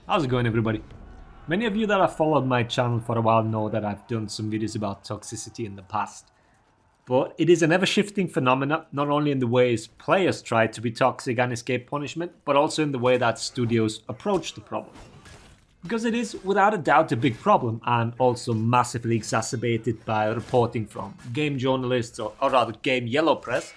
How's it going, everybody? Many of you that have followed my channel for a while know that I've done some videos about toxicity in the past. But it is an ever-shifting phenomenon, not only in the ways players try to be toxic and escape punishment, but also in the way that studios approach the problem. Because it is without a doubt a big problem, and also massively exacerbated by reporting from game journalists, or rather game yellow press.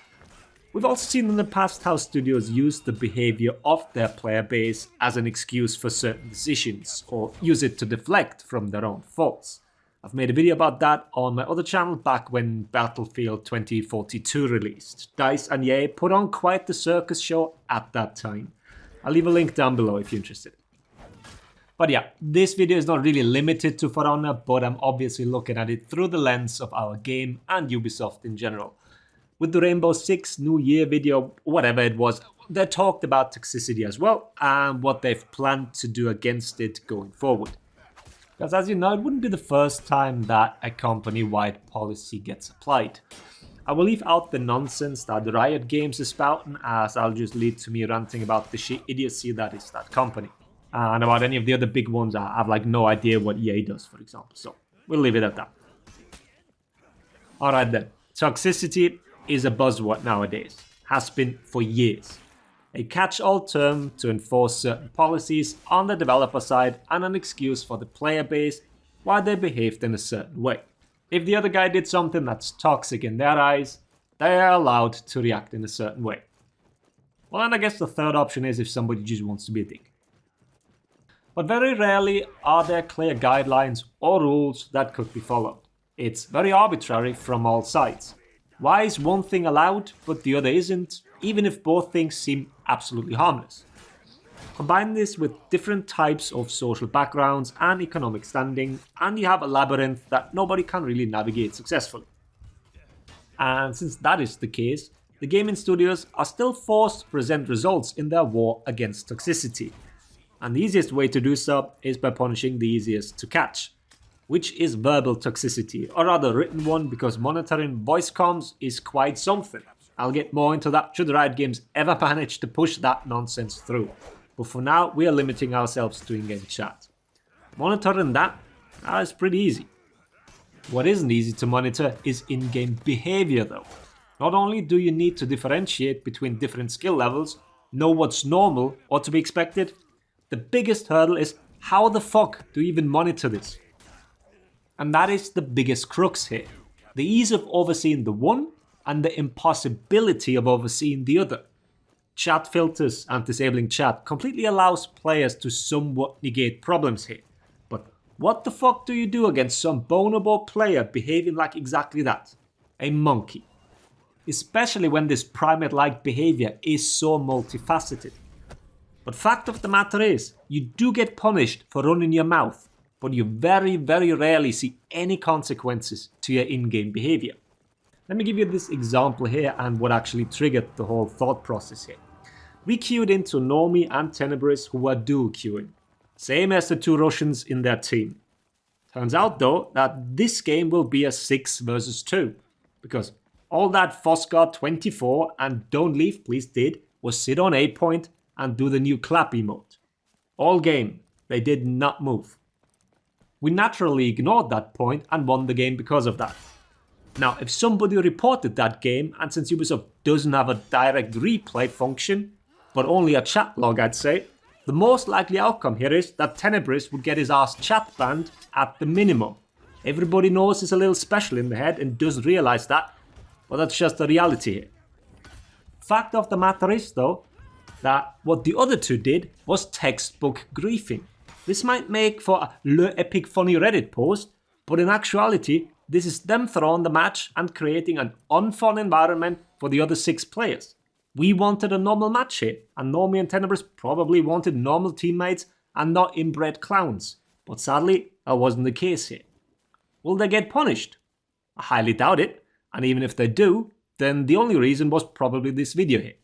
We've also seen in the past how studios use the behavior of their player base as an excuse for certain decisions, or use it to deflect from their own faults. I've made a video about that on my other channel back when Battlefield 2042 released. DICE and EA put on quite the circus show at that time. I'll leave a link down below if you're interested. But yeah, this video is not really limited to For Honor, but I'm obviously looking at it through the lens of our game and Ubisoft in general. With the Rainbow Six New Year video, whatever it was, they talked about toxicity as well and what they've planned to do against it going forward. Because as you know, it wouldn't be the first time that a company-wide policy gets applied. I will leave out the nonsense that the Riot Games is spouting, as that'll just lead to me ranting about the shit idiocy that is that company. And about any of the other big ones, I have like no idea what EA does, for example. So we'll leave it at that. Alright then, toxicity is a buzzword nowadays, has been for years. A catch-all term to enforce certain policies on the developer side and an excuse for the player base why they behaved in a certain way. If the other guy did something that's toxic in their eyes, they are allowed to react in a certain way. Well, and I guess the third option is if somebody just wants to be a dick. But very rarely are there clear guidelines or rules that could be followed. It's very arbitrary from all sides. Why is one thing allowed but the other isn't, even if both things seem absolutely harmless? Combine this with different types of social backgrounds and economic standing, and you have a labyrinth that nobody can really navigate successfully. And since that is the case, the gaming studios are still forced to present results in their war against toxicity. And the easiest way to do so is by punishing the easiest to catch, which is verbal toxicity, or rather written one, because monitoring voice comms is quite something. I'll get more into that should Riot Games ever manage to push that nonsense through. But for now, we are limiting ourselves to in-game chat. Monitoring that is pretty easy. What isn't easy to monitor is in-game behavior though. Not only do you need to differentiate between different skill levels, know what's normal or to be expected, the biggest hurdle is how the fuck do you even monitor this? And that is the biggest crux here. The ease of overseeing the one and the impossibility of overseeing the other. Chat filters and disabling chat completely allows players to somewhat negate problems here. But what the fuck do you do against some bonobo player behaving like exactly that? A monkey. Especially when this primate-like behavior is so multifaceted. But fact of the matter is, you do get punished for running your mouth, but you very, very rarely see any consequences to your in-game behavior. Let me give you this example here and what actually triggered the whole thought process here. We queued into Normie and Tenebris, who were dual queuing, same as the two Russians in their team. Turns out though that this game will be a 6 versus 2, because all that Foscar 24 and Don't Leave Please did was sit on A point and do the new clap emote. All game, they did not move. We naturally ignored that point and won the game because of that. Now, if somebody reported that game, and since Ubisoft doesn't have a direct replay function, but only a chat log, I'd say, the most likely outcome here is that Tenebris would get his ass chat banned at the minimum. Everybody knows he's a little special in the head and doesn't realize that, but that's just the reality here. Fact of the matter is, though, that what the other two did was textbook griefing. This might make for a le epic funny Reddit post, but in actuality, this is them throwing the match and creating an unfun environment for the other 6 players. We wanted a normal match here, and Normie and Tenebris probably wanted normal teammates and not inbred clowns. But sadly, that wasn't the case here. Will they get punished? I highly doubt it, and even if they do, then the only reason was probably this video here.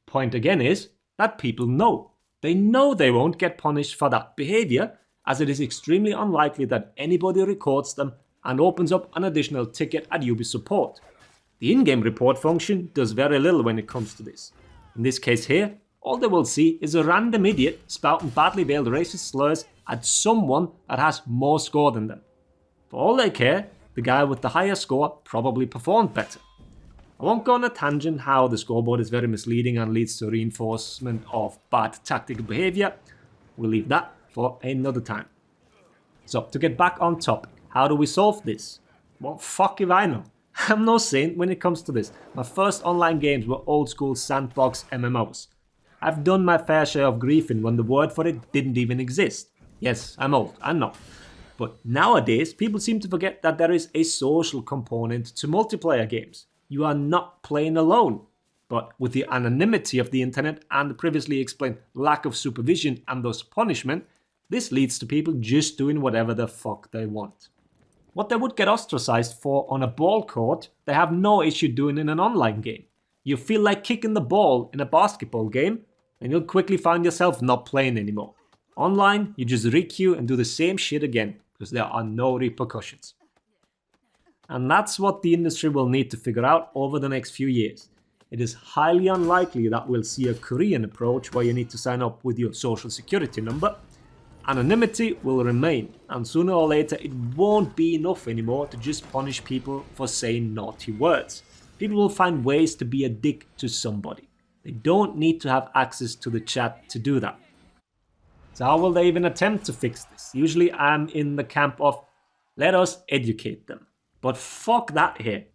Point again is that people know. They know they won't get punished for that behavior, as it is extremely unlikely that anybody records them and opens up an additional ticket at Ubisoft support. The in-game report function does very little when it comes to this. In this case here, all they will see is a random idiot spouting badly veiled racist slurs at someone that has more score than them. For all they care, the guy with the higher score probably performed better. I won't go on a tangent how the scoreboard is very misleading and leads to reinforcement of bad tactical behavior. We'll leave that for another time. So, to get back on topic, how do we solve this? Well, fuck if I know. I'm no saint when it comes to this. My first online games were old school sandbox MMOs. I've done my fair share of griefing when the word for it didn't even exist. Yes, I'm old, I know. But nowadays, people seem to forget that there is a social component to multiplayer games. You are not playing alone. But with the anonymity of the internet and the previously explained lack of supervision and thus punishment, this leads to people just doing whatever the fuck they want. What they would get ostracized for on a ball court, they have no issue doing in an online game. You feel like kicking the ball in a basketball game, and you'll quickly find yourself not playing anymore. Online, you just requeue and do the same shit again, because there are no repercussions. And that's what the industry will need to figure out over the next few years. It is highly unlikely that we'll see a Korean approach where you need to sign up with your social security number. Anonymity will remain, and sooner or later it won't be enough anymore to just punish people for saying naughty words. People will find ways to be a dick to somebody. They don't need to have access to the chat to do that. So how will they even attempt to fix this? Usually I'm in the camp of, let us educate them. But fuck that here.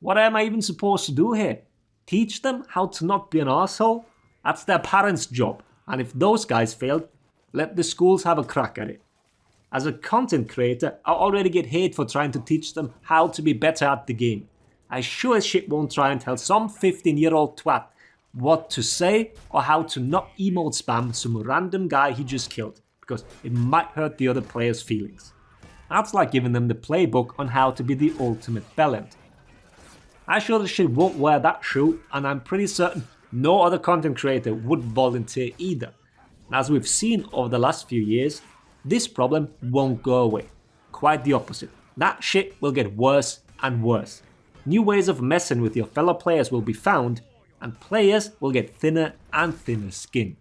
What am I even supposed to do here? Teach them how to not be an asshole? That's their parents' job. And if those guys failed, let the schools have a crack at it. As a content creator, I already get hate for trying to teach them how to be better at the game. I sure as shit won't try and tell some 15-year-old twat what to say or how to not emote spam some random guy he just killed, because it might hurt the other player's feelings. That's like giving them the playbook on how to be the ultimate bellend. I sure as shit won't wear that shoe, and I'm pretty certain no other content creator would volunteer either. As we've seen over the last few years, this problem won't go away. Quite the opposite. That shit will get worse and worse. New ways of messing with your fellow players will be found, and players will get thinner and thinner skin.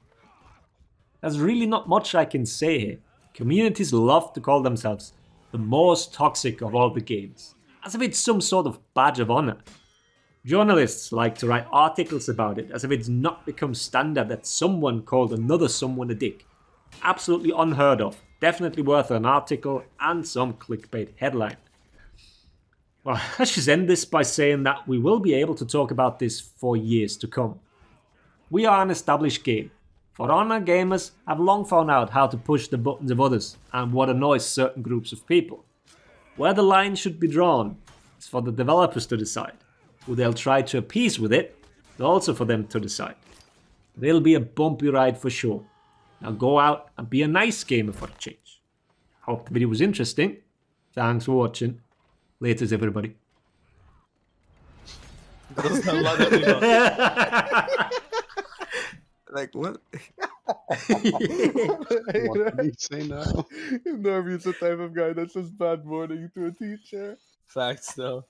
There's really not much I can say here. Communities love to call themselves the most toxic of all the games, as if it's some sort of badge of honor. Journalists like to write articles about it as if it's not become standard that someone called another someone a dick. Absolutely unheard of, definitely worth an article and some clickbait headline. Well, let's just end this by saying that we will be able to talk about this for years to come. We are an established game. For Honor gamers have long found out how to push the buttons of others and what annoys certain groups of people. Where the line should be drawn is for the developers to decide. Who they'll try to appease with it, but also for them to decide. It'll be a bumpy ride for sure. Now go out and be a nice gamer for a change. Hope the video was interesting. Thanks for watching. Laters everybody. Like what? What do you say now? Norby's the type of guy that says bad morning to a teacher. Facts though.